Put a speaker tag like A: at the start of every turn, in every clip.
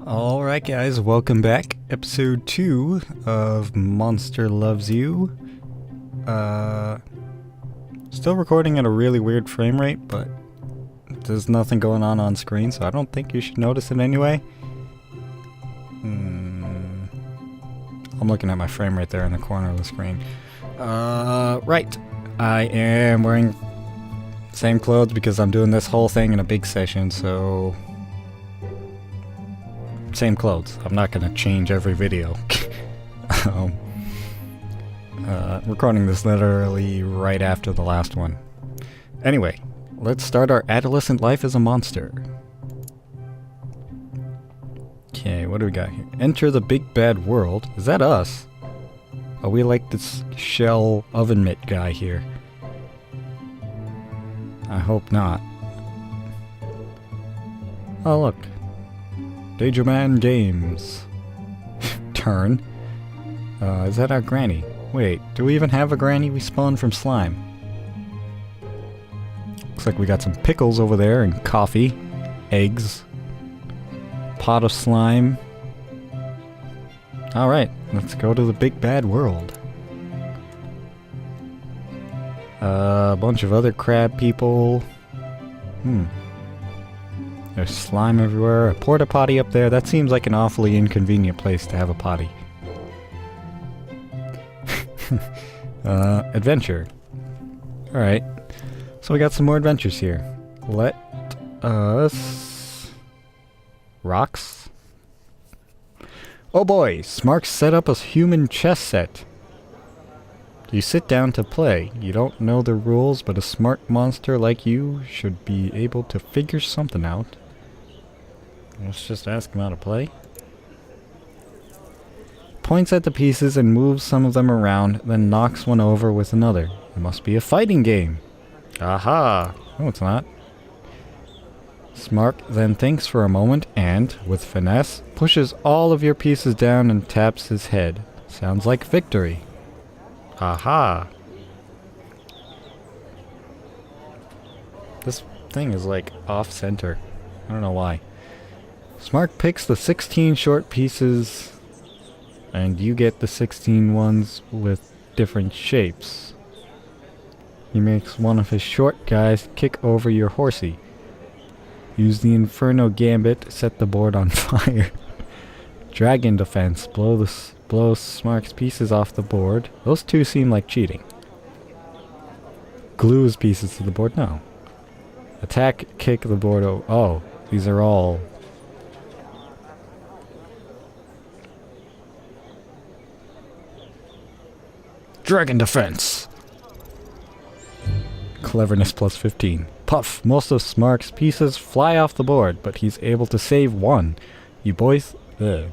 A: Alright guys, welcome back. Episode 2 of Monster Loves You. Still recording at a really weird frame rate, but there's nothing going on screen, so I don't think you should notice it anyway. I'm looking at my frame rate there in the corner of the screen. Right. I am wearing same clothes because I'm doing this whole thing in a big session, so same clothes. I'm not gonna change every video. Recording this literally right after the last one. Anyway, let's start our adolescent life as a monster. Okay, what do we got here? Enter the big bad world. Is that us? Are we like this shell oven mitt guy here? I hope not. Oh look. Danger Man Games. Turn. Is that our granny? Wait, do we even have a granny? We spawned from slime. Looks like we got some pickles over there and coffee. Eggs. Pot of slime. Alright, let's go to the big bad world. A bunch of other crab people. There's slime everywhere. A porta potty up there. That seems like an awfully inconvenient place to have a potty. Adventure. Alright. So we got some more adventures here. Let us... Rocks? Oh boy! Smark's set up a human chess set. You sit down to play. You don't know the rules, but a smart monster like you should be able to figure something out. Let's just ask him how to play. Points at the pieces and moves some of them around, then knocks one over with another. It must be a fighting game. Aha! No, it's not. Smark then thinks for a moment and, with finesse, pushes all of your pieces down and taps his head. Sounds like victory. Aha! This thing is like off-center. I don't know why. Smark picks the 16 short pieces, and you get the 16 ones with different shapes. He makes one of his short guys kick over your horsey. Use the Inferno Gambit, set the board on fire. Dragon Defense, blow Smark's pieces off the board. Those two seem like cheating. Glue his pieces to the board? No. Attack, kick the board over. Oh, these are all... Dragon Defense! Cleverness plus 15. Puff! Most of Smark's pieces fly off the board, but he's able to save one. You both enjoy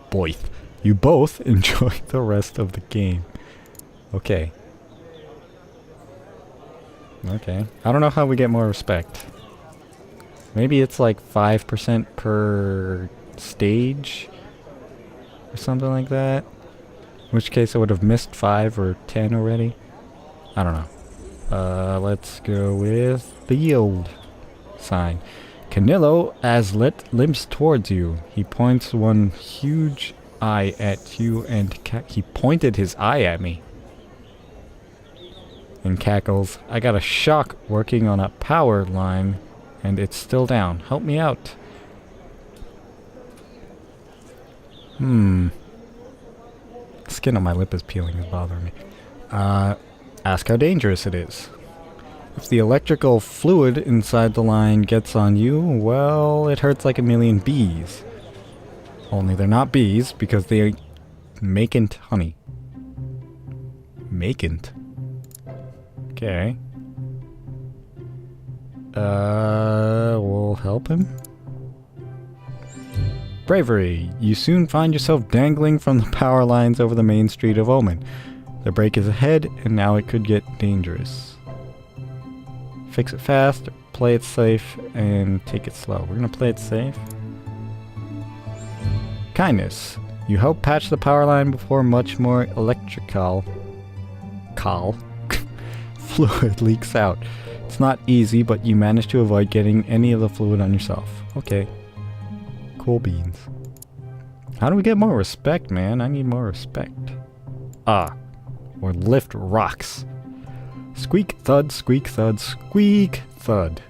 A: the rest of the game. Okay. Okay. I don't know how we get more respect. Maybe it's like 5% per stage? Or something like that? In which case I would have missed 5 or 10 already. I don't know. Let's go with the yield sign. Canillo Azlet limps towards you. He points one huge eye at you and he pointed his eye at me. And cackles. I got a shock working on a power line and it's still down. Help me out. Skin on my lip is peeling, is bothering me. Ask how dangerous it is. If the electrical fluid inside the line gets on you, well, it hurts like a million bees. Only they're not bees, because they maken't honey. Maken't? Okay. We'll help him? Bravery. You soon find yourself dangling from the power lines over the main street of Omen. The break is ahead, and now it could get dangerous. Fix it fast, play it safe, and take it slow. We're gonna play it safe. Kindness. You help patch the power line before much more electrical fluid leaks out. It's not easy, but you manage to avoid getting any of the fluid on yourself. Okay. Cool beans. How do we get more respect, man? I need more respect. Or lift rocks. Squeak, thud, squeak, thud, squeak, thud.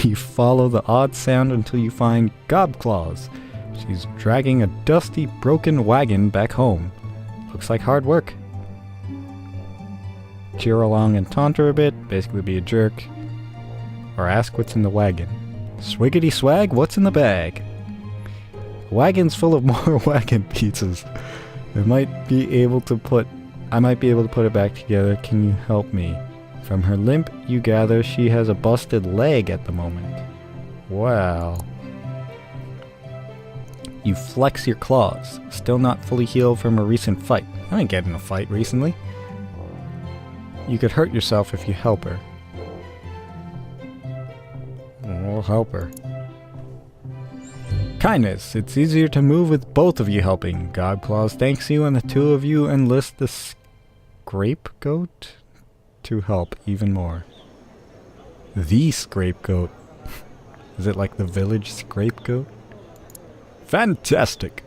A: You follow the odd sound until you find Gobclaws. She's dragging a dusty, broken wagon back home. Looks like hard work. Cheer along and taunt her a bit, basically be a jerk. Or ask what's in the wagon. Swiggity swag, what's in the bag? The wagon's full of more wagon pizzas. I might be able to put it back together. Can you help me? From her limp, you gather she has a busted leg at the moment. Wow. You flex your claws, still not fully healed from a recent fight. I didn't get in a fight recently. You could hurt yourself if you help her. We'll help her. Kindness. It's easier to move with both of you helping. Godclaws thanks you, and the two of you enlist the Scapegoat to help even more. The Scapegoat. Is it like the village Scapegoat? Fantastic!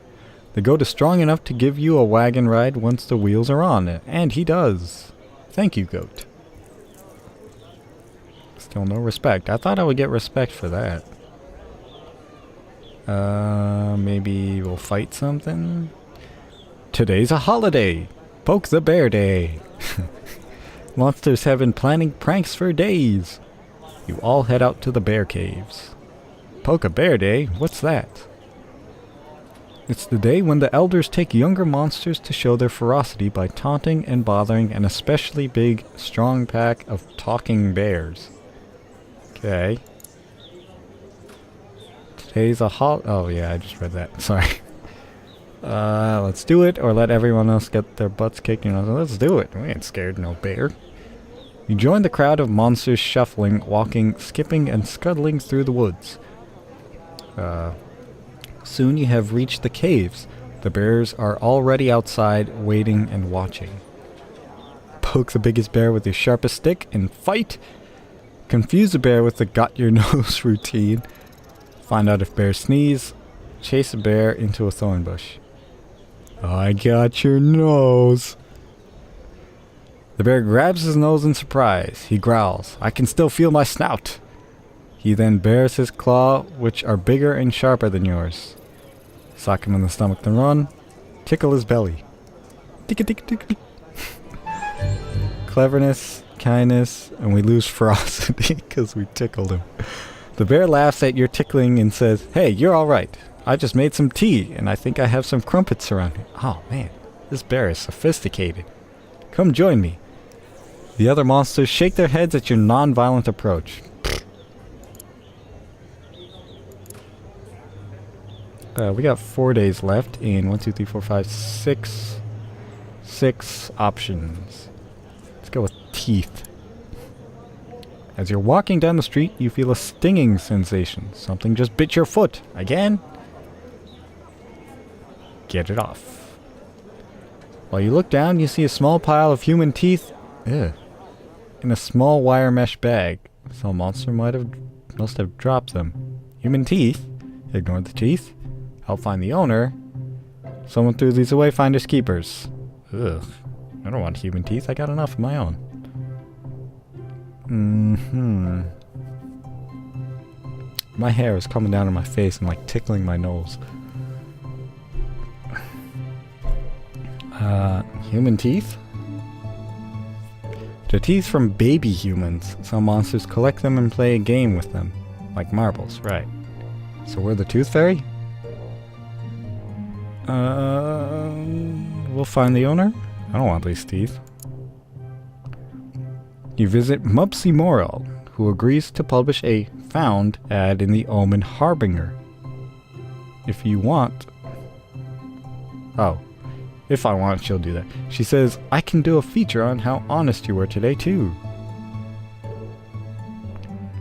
A: The goat is strong enough to give you a wagon ride once the wheels are on, and he does. Thank you, goat. Still no respect. I thought I would get respect for that. Maybe we'll fight something? Today's a holiday! Poke the Bear Day! Monsters have been planning pranks for days. You all head out to the bear caves. Poke a Bear Day? What's that? It's the day when the elders take younger monsters to show their ferocity by taunting and bothering an especially big, strong pack of talking bears. Okay. Today's a oh yeah, I just read that. Sorry. Let's do it, or let everyone else get their butts kicked. You know, let's do it. We ain't scared no bear. You join the crowd of monsters shuffling, walking, skipping, and scuttling through the woods. Soon you have reached the caves. The bears are already outside, waiting and watching. Poke the biggest bear with your sharpest stick and fight. Confuse the bear with the got your nose routine. Find out if bears sneeze. Chase a bear into a thorn bush. I got your nose. The bear grabs his nose in surprise. He growls, I can still feel my snout. He then bares his claw, which are bigger and sharper than yours. Sock him in the stomach, then run. Tickle his belly. Tick-a-tick-tick. Cleverness, kindness, and we lose ferocity because we tickled him. The bear laughs at your tickling and says, hey, you're alright. I just made some tea, and I think I have some crumpets around here. Oh man, this bear is sophisticated. Come join me. The other monsters shake their heads at your non-violent approach. We got 4 days left in 1, 2, 3, 4, 5, 6 options. Let's go with teeth. As you're walking down the street, you feel a stinging sensation. Something just bit your foot. Again? Get it off. While you look down, you see a small pile of human teeth in a small wire mesh bag. Some monster must have dropped them. Human teeth? Ignore the teeth. Help find the owner. Someone threw these away, finders keepers. Ugh. I don't want human teeth. I got enough of my own. My hair is coming down on my face and like tickling my nose. Human teeth? They're teeth from baby humans. Some monsters collect them and play a game with them. Like marbles, right. So we're the tooth fairy? We'll find the owner. I don't want these teeth. You visit Mupsy Morel, who agrees to publish a found ad in the Omen Harbinger. If you want... Oh. If I want, she'll do that. She says, I can do a feature on how honest you were today, too.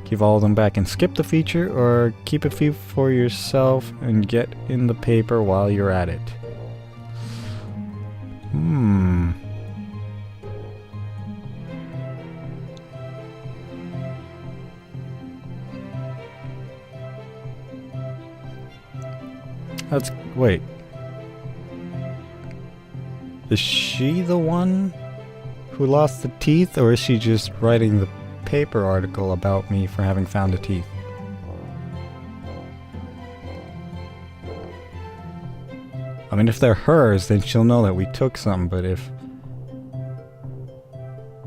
A: Give all of them back and skip the feature, or keep a few for yourself and get in the paper while you're at it. Wait. Is she the one who lost the teeth, or is she just writing the paper article about me for having found the teeth? I mean, if they're hers, then she'll know that we took some, but if...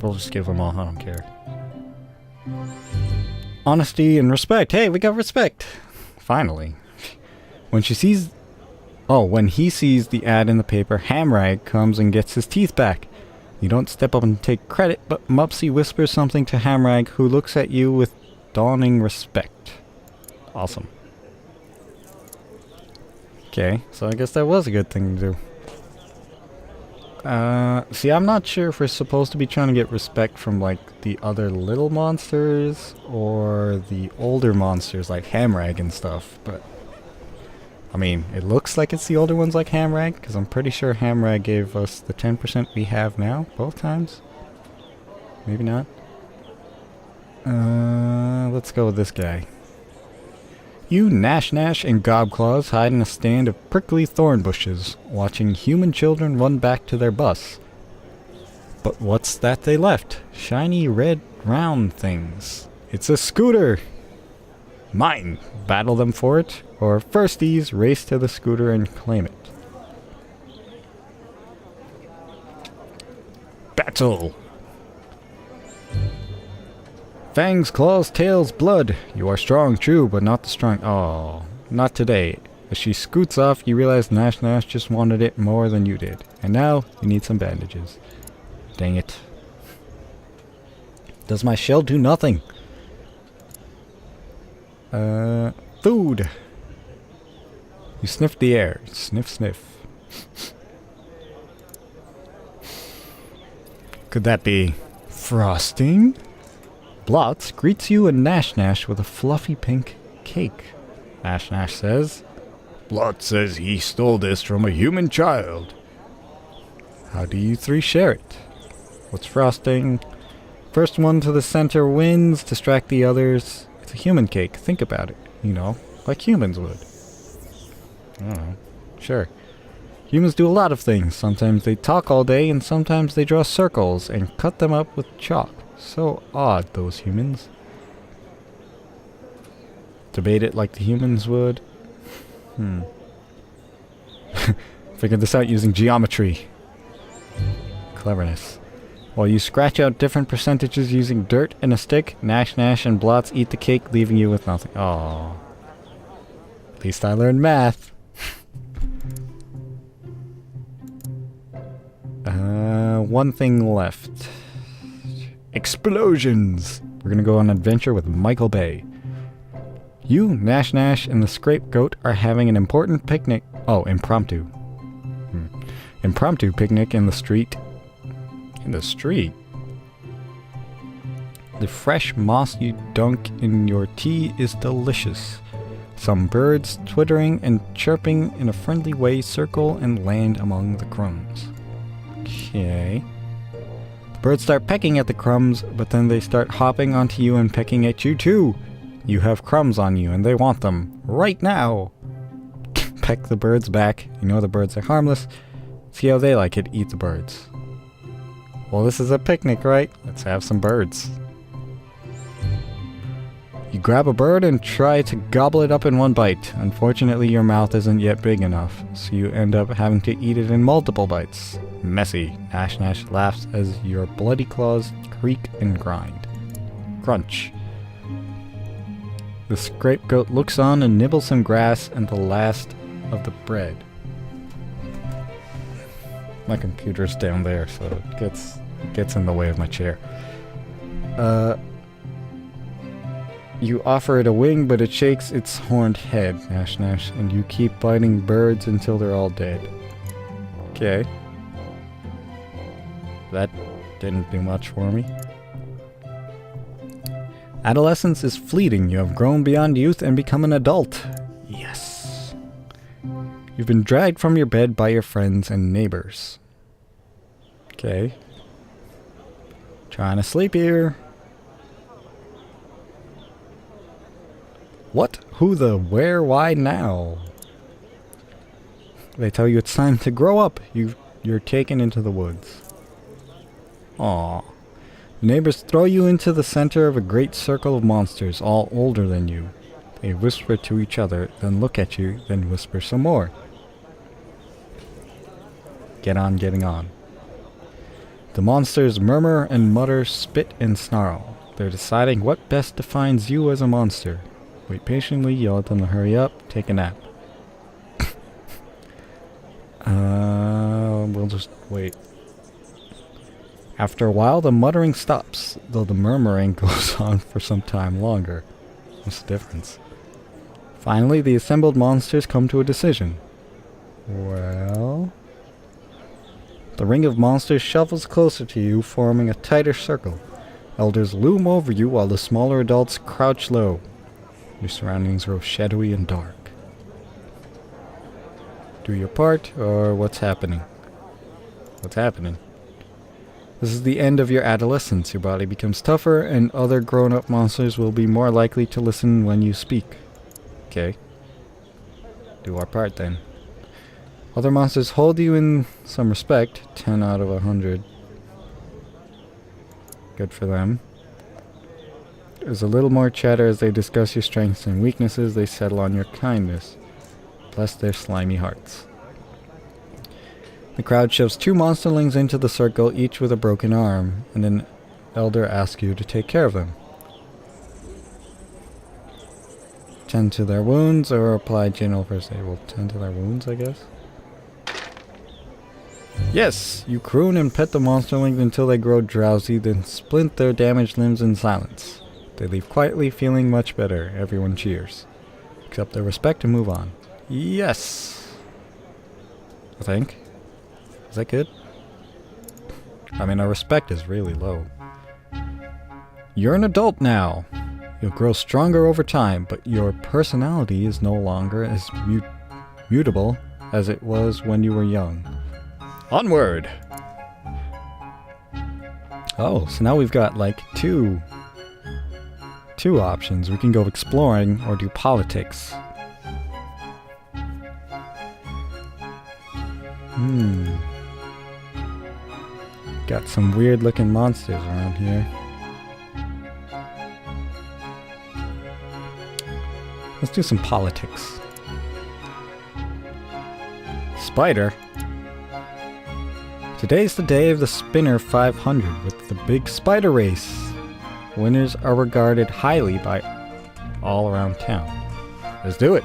A: We'll just give them all, I don't care. Honesty and respect. Hey, we got respect! Finally. When she sees... Oh, when he sees the ad in the paper, Hamrag comes and gets his teeth back. You don't step up and take credit, but Mupsy whispers something to Hamrag, who looks at you with dawning respect. Awesome. Okay, so I guess that was a good thing to do. See, I'm not sure if we're supposed to be trying to get respect from, like, the other little monsters, or the older monsters like Hamrag and stuff, but... I mean, it looks like it's the older ones like Hamrag, because I'm pretty sure Hamrag gave us the 10% we have now, both times. Maybe not. Let's go with this guy. You, Nash Nash, and Gobclaws hide in a stand of prickly thorn bushes, watching human children run back to their bus. But what's that they left? Shiny red round things. It's a scooter! Mine! Battle them for it, or firsties race to the scooter and claim it. Battle! Fangs, claws, tails, blood. You are strong, true, but not the strong. Oh, not today. As she scoots off, you realize Nash Nash just wanted it more than you did. And now, you need some bandages. Dang it. Does my shell do nothing? Food. You sniff the air. Sniff, sniff. Could that be frosting? Blotz greets you and Nash Nash with a fluffy pink cake. Nash Nash says, Blotz says he stole this from a human child. How do you three share it? What's frosting? First one to the center wins, distract the others. It's a human cake, think about it. You know, like humans would. I don't know. Sure. Humans do a lot of things. Sometimes they talk all day, and sometimes they draw circles and cut them up with chalk. So odd, those humans. Debate it like the humans would. Figured this out using geometry. Cleverness. While you scratch out different percentages using dirt and a stick, Nash Nash and Blotz eat the cake, leaving you with nothing. Aww. At least I learned math. One thing left. Explosions! We're gonna go on an adventure with Michael Bay. You, Nash Nash, and the Scapegoat are having an important picnic. Oh, impromptu. Impromptu picnic in the street. In the street? The fresh moss you dunk in your tea is delicious. Some birds, twittering and chirping in a friendly way, circle and land among the crumbs. Okay. The birds start pecking at the crumbs, but then they start hopping onto you and pecking at you too. You have crumbs on you and they want them. Right now! Peck the birds back. You know the birds are harmless. See how they like it. Eat the birds. Well, this is a picnic, right? Let's have some birds. You grab a bird and try to gobble it up in one bite. Unfortunately, your mouth isn't yet big enough, so you end up having to eat it in multiple bites. Messy. Nash Nash laughs as your bloody claws creak and grind. Crunch. The Scapegoat looks on and nibbles some grass and the last of the bread. My computer's down there, so it gets in the way of my chair. You offer it a wing, but it shakes its horned head, Nash Nash, and you keep biting birds until they're all dead. Okay. That didn't do much for me. Adolescence is fleeting. You have grown beyond youth and become an adult. Yes. You've been dragged from your bed by your friends and neighbors. Okay. Trying to sleep here. What? Who the? Where? Why now? They tell you it's time to grow up. You've you're taken into the woods. Aww. The neighbors throw you into the center of a great circle of monsters, all older than you. They whisper to each other, then look at you, then whisper some more. Get on getting on. The monsters murmur and mutter, spit and snarl. They're deciding what best defines you as a monster. Wait patiently, yell at them to hurry up, take a nap. We'll just wait. After a while, the muttering stops, though the murmuring goes on for some time longer. What's the difference? Finally, the assembled monsters come to a decision. Well... The ring of monsters shuffles closer to you, forming a tighter circle. Elders loom over you while the smaller adults crouch low. Your surroundings grow shadowy and dark. Do your part, or what's happening? What's happening? This is the end of your adolescence. Your body becomes tougher, and other grown-up monsters will be more likely to listen when you speak. Okay. Do our part then. Other monsters hold you in some respect. 10 out of 100. Good for them. There's a little more chatter as they discuss your strengths and weaknesses. They settle on your kindness. Bless their slimy hearts. The crowd shoves 2 monsterlings into the circle, each with a broken arm, and an elder asks you to take care of them. Tend to their wounds or apply general first aid. Well, tend to their wounds, I guess. Yes! You croon and pet the monsterlings until they grow drowsy, then splint their damaged limbs in silence. They leave quietly, feeling much better. Everyone cheers. Accept their respect and move on. Yes! I think. Is that good? I mean, our respect is really low. You're an adult now. You'll grow stronger over time, but your personality is no longer as mutable as it was when you were young. Onward! Oh, so now we've got like two options. We can go exploring or do politics. Got some weird looking monsters around here. Let's do some politics. Spider. Today's the day of the Spinner 500 with the big spider race. Winners are regarded highly by all around town. Let's do it.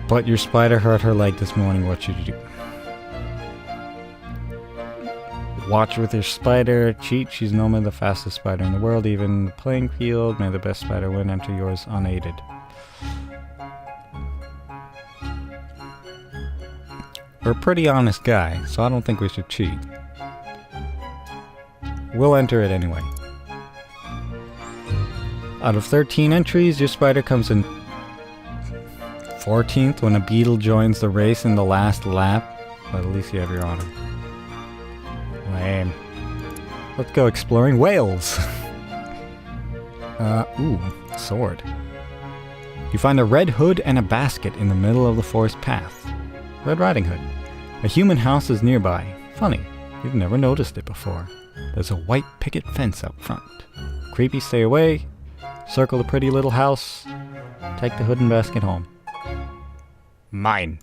A: But your spider hurt her leg this morning. What should you do? Watch with your spider. Cheat. She's normally the fastest spider in the world. Even the playing field. May the best spider win. Enter yours unaided. We're a pretty honest guy, so I don't think we should cheat. We'll enter it anyway. Out of 13 entries, your spider comes in 14th when a beetle joins the race in the last lap. But at least you have your honor. Lame. Let's go exploring Wales. Ooh, sword. You find a red hood and a basket in the middle of the forest path. Red Riding Hood. A human house is nearby. Funny, you've never noticed it before. There's a white picket fence out front. Creepy, stay away. Circle the pretty little house. Take the hood and basket home. Mine.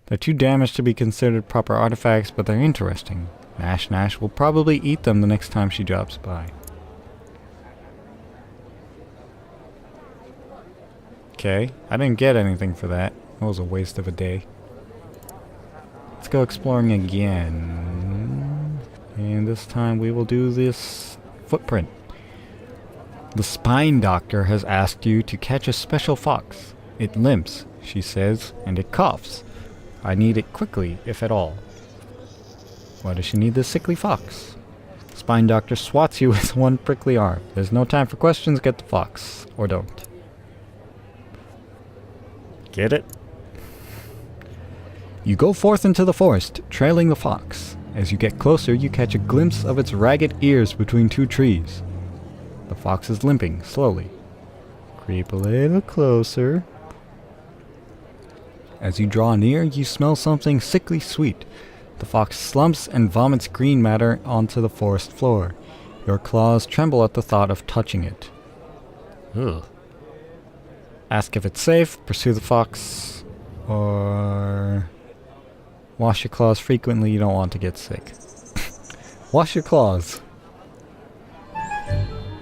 A: They're too damaged to be considered proper artifacts, but they're interesting. Nash will probably eat them the next time she drops by. Okay, I didn't get anything for that. That was a waste of a day. Let's go exploring again. And this time we will do this footprint. The spine doctor has asked you to catch a special fox. It limps, she says, and it coughs. I need it quickly, if at all. Why does she need this sickly fox? Spine doctor swats you with one prickly arm. There's no time for questions, get the fox. Or don't. Get it? You go forth into the forest, trailing the fox. As you get closer, you catch a glimpse of its ragged ears between 2 trees. The fox is limping, slowly. Creep a little closer. As you draw near, you smell something sickly sweet. The fox slumps and vomits green matter onto the forest floor. Your claws tremble at the thought of touching it. Ugh. Ask if it's safe, pursue the fox, or wash your claws frequently. You don't want to get sick. Wash your claws.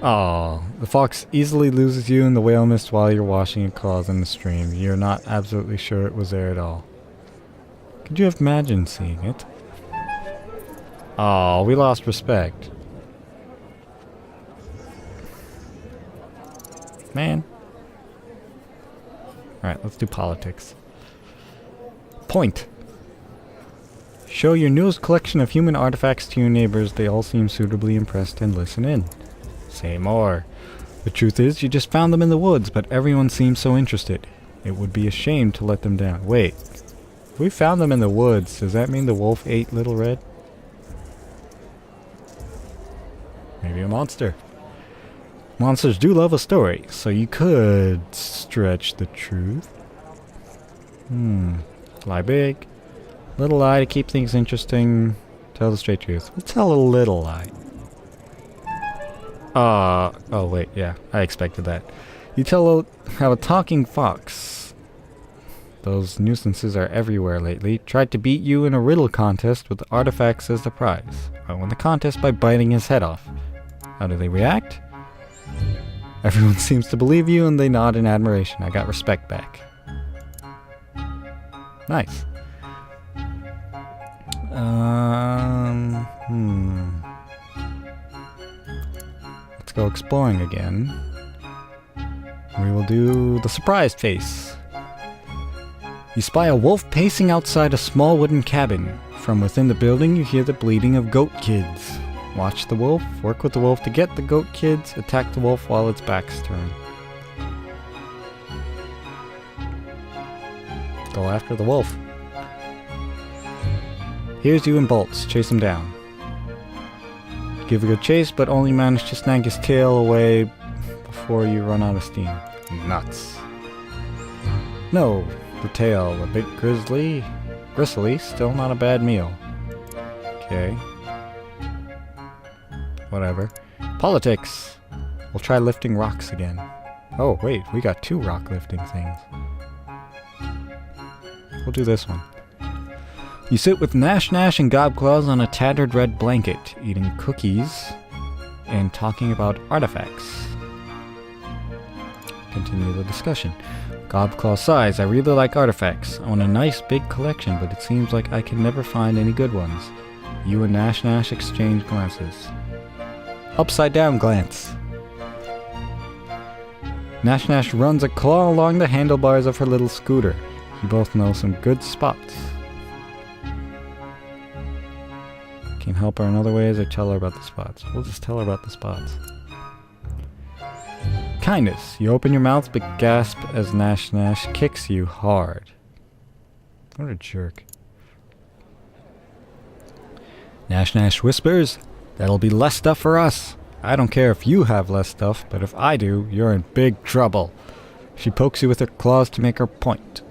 A: Oh, the fox easily loses you in the whale mist while you're washing your claws in the stream. You're not absolutely sure it was there at all. Could you have imagined seeing it? Oh, we lost respect. Man. Alright, let's do politics. Point. Show your newest collection of human artifacts to your neighbors. They all seem suitably impressed and listen in. Say more. The truth is, you just found them in the woods, but everyone seems so interested. It would be a shame to let them down. Wait. If we found them in the woods, does that mean the wolf ate Little Red? Maybe a monster. Monsters do love a story, so you could stretch the truth. Lie big. Little lie to keep things interesting. Tell the straight truth. We'll tell a little lie. Oh wait, yeah, I expected that. You have a talking fox. Those nuisances are everywhere lately. Tried to beat you in a riddle contest with artifacts as the prize. I won the contest by biting his head off. How do they react? Everyone seems to believe you and they nod in admiration. I got respect back. Nice. Let's go exploring again. We will do the surprise face. You spy a wolf pacing outside a small wooden cabin. From within the building, you hear the bleating of goat kids. Watch the wolf, work with the wolf to get the goat kids, attack the wolf while its back's turned. Go after the wolf. Here's you and Bolts, chase him down. Give a good chase, but only manage to snag his tail away before you run out of steam. Nuts. No, the tail, a bit bristly, still not a bad meal. Okay. Whatever. Politics! We'll try lifting rocks again. Oh, wait, we got 2 rock lifting things. We'll do this one. You sit with Nash and Gobclaws on a tattered red blanket, eating cookies and talking about artifacts. Continue the discussion. Gobclaw sighs. I really like artifacts. I own a nice big collection, but it seems like I can never find any good ones. You and Nash exchange glances. Upside down glance. Nash runs a claw along the handlebars of her little scooter. You both know some good spots. Can help her in other ways or tell her about the spots. We'll just tell her about the spots. Kindness. You open your mouth but gasp as Nash kicks you hard. What a jerk. Nash whispers, "That'll be less stuff for us. I don't care if you have less stuff, but if I do, you're in big trouble." She pokes you with her claws to make her point.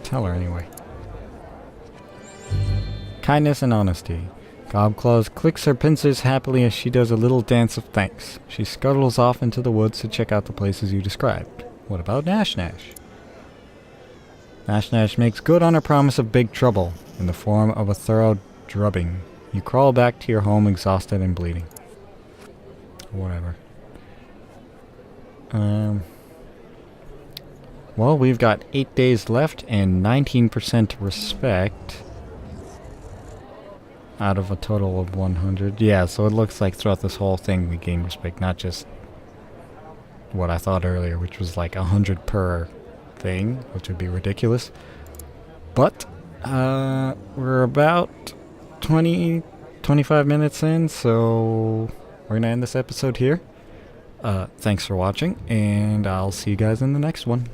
A: Tell her anyway. Kindness and honesty. Gobclaws clicks her pincers happily as she does a little dance of thanks. She scuttles off into the woods to check out the places you described. What about Nash? Nash makes good on her promise of big trouble, in the form of a thorough drubbing. You crawl back to your home exhausted and bleeding. Whatever. Well, we've got 8 days left and 19% respect. Out of a total of 100. Yeah, so it looks like throughout this whole thing we gain respect, not just what I thought earlier, which was like 100 per thing, which would be ridiculous. But we're about 25 minutes in, so we're gonna end this episode here. Thanks for watching, and I'll see you guys in the next one.